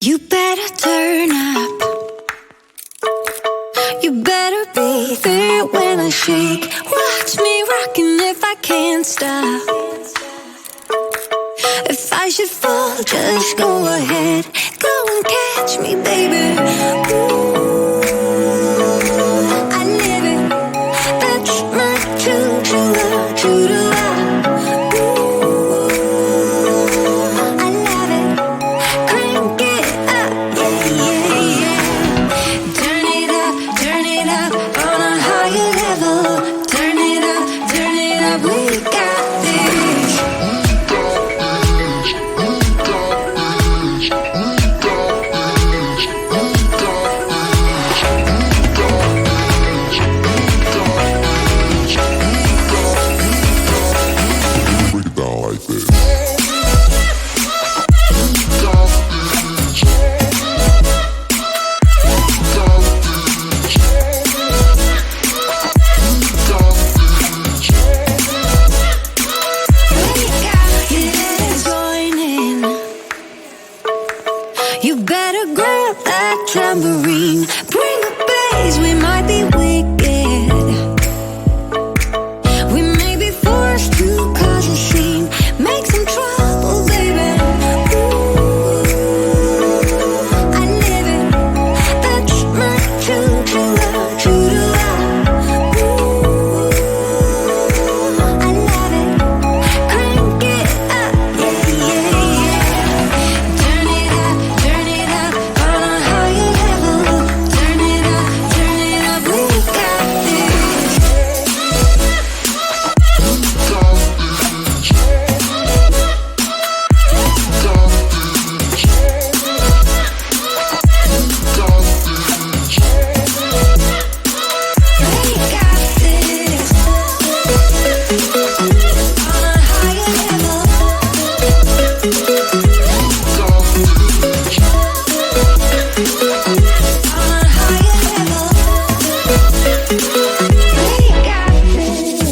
You better turn up. You better be there when I shake. Watch me rocking if I can't stop. If I should fall, just go ahead. Go and catch me, baby. Ooh, I live it. That's my true love, true to love. Ooh, I love it. Crank it up, yeah, yeah, yeah. Turn it up on a higher level. Turn it up, we got this. You better grab that tambourine. Bring the bass, we might be wicked. We may be forced to cause a scene. Make some trouble, baby. Ooh, I live it. That's my true love, true to love. Ooh, I love it. Crank it up, yeah, yeah, yeah. Turn it up on a higher level. Turn it up, we got this. We got this. On a higher level. On a higher level. We got this. We got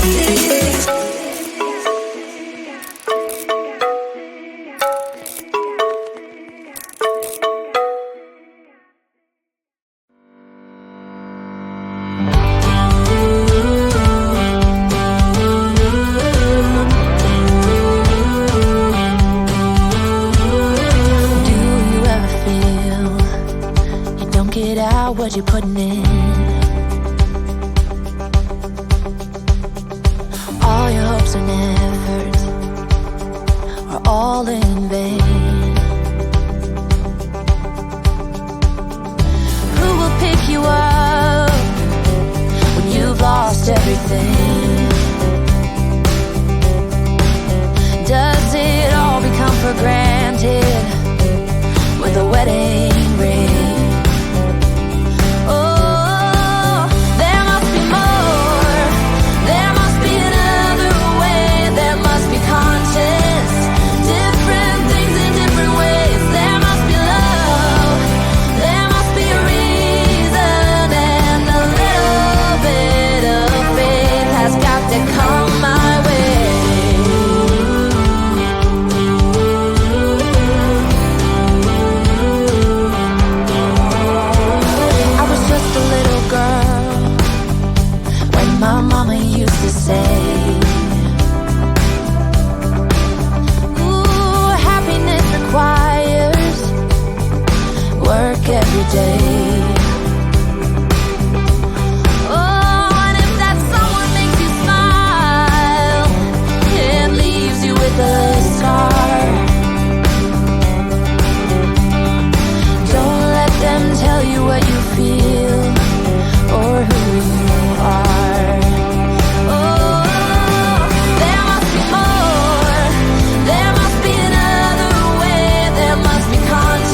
this. Do you ever feel you don't get out what you're putting in? All your hopes and efforts are all in vain. Who will pick you up when you've lost everything? Does it all become for granted with a wedding ring? Oh, there must be more. There must be another way. There must be conscious, different things in different ways. There must be love. There must be a reason, and a little bit of faith has got to come my way. I was just a little girl when my mama used to say, ooh, happiness requires work every day. Oh, and if that someone makes you smile, it leaves you with a scar. Don't let them tell you what you feel or who you are. Oh, there must be more. There must be another way. There must be conscious.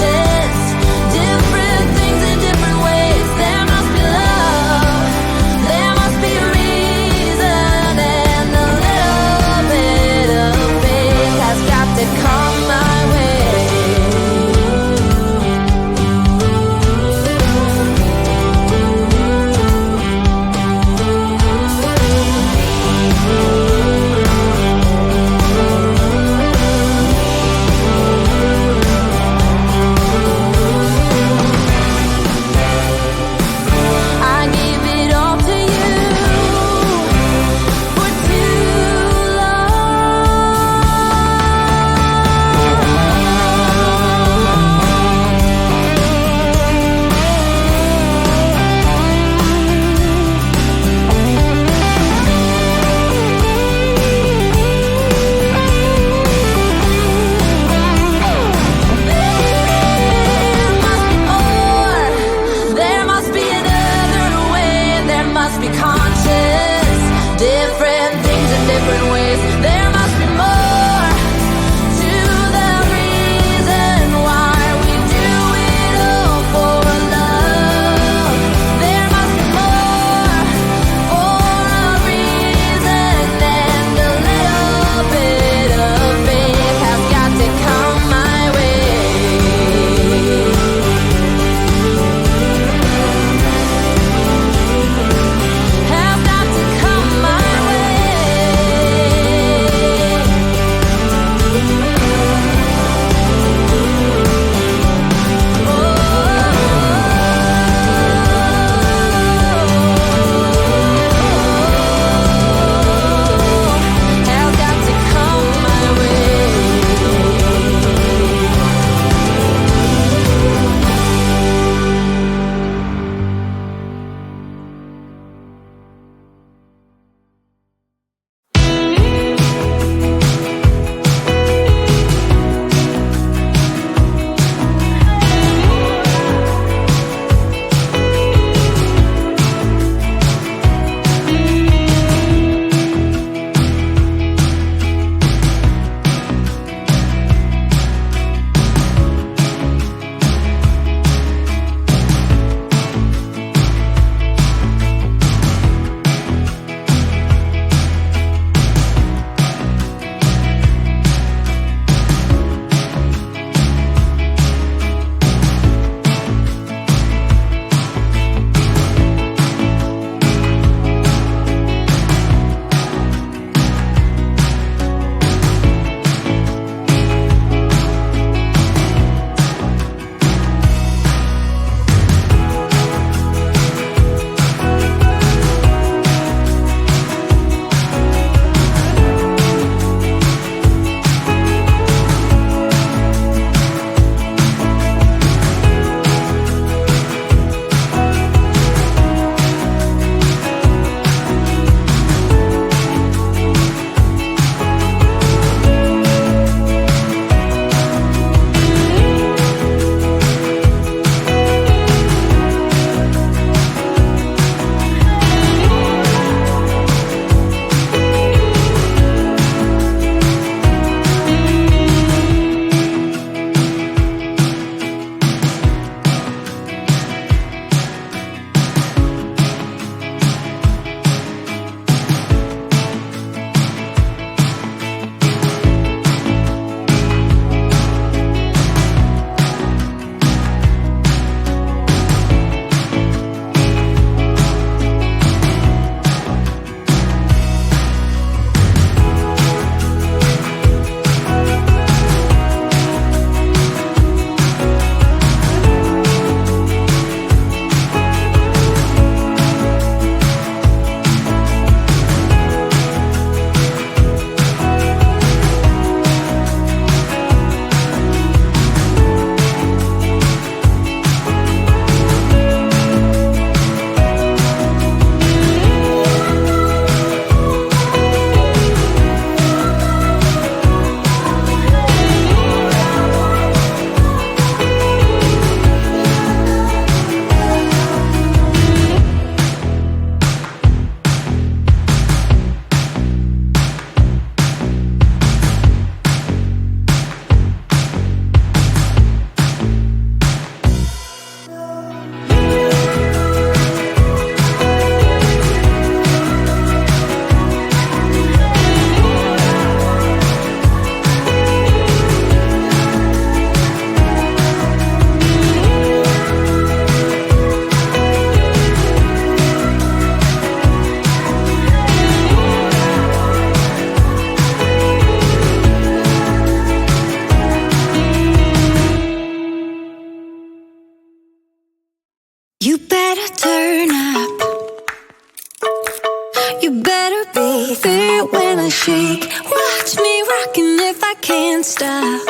shake. Watch me rocking if I can't stop.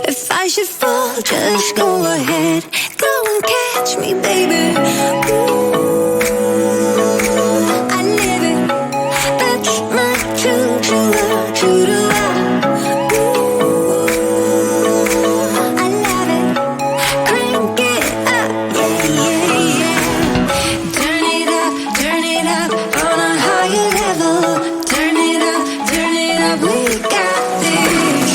If I should fall, just go ahead. Go and catch me, baby. Ooh, I live it. That's my true to love. Ooh, I love it. Crank it up, yeah, yeah, yeah. Turn it up on a higher level. Turn it up, we got this.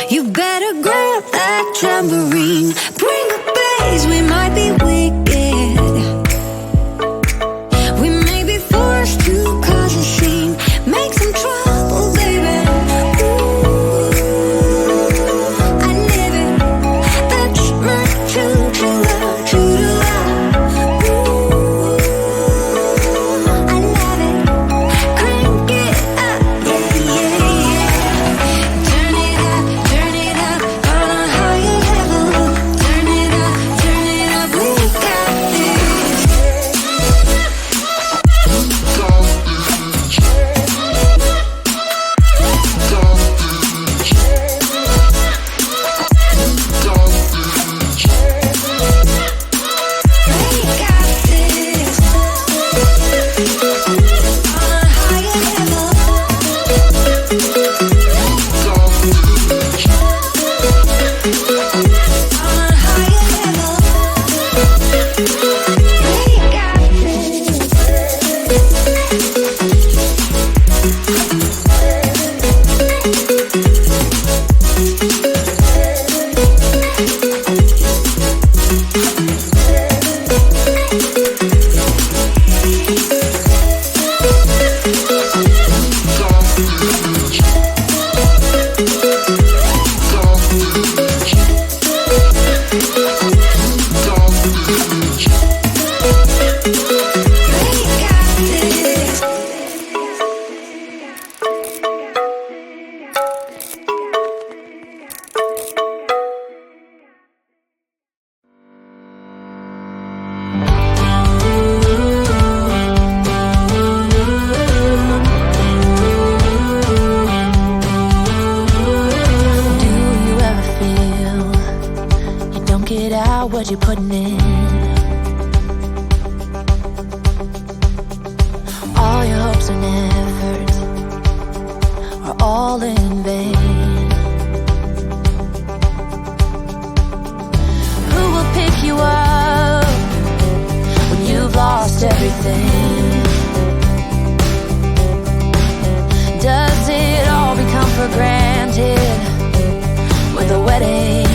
You better grab that tambourine. Bring the bass, we might be wicked. We may be forced to cause a scene. Make some trouble, baby. Ooh, I live it. That's my true to love. Ooh, I love it. Crank it up, yeah, yeah, yeah. Turn it up on a higher level. Turn it up, we got this. We got this. On a higher level. On a higher level. We got this. We got this. Do you ever feel you don't get out what you're putting in? All your hopes and efforts are all in vain. Who will pick you up when you've lost everything? Does it all become for granted with a wedding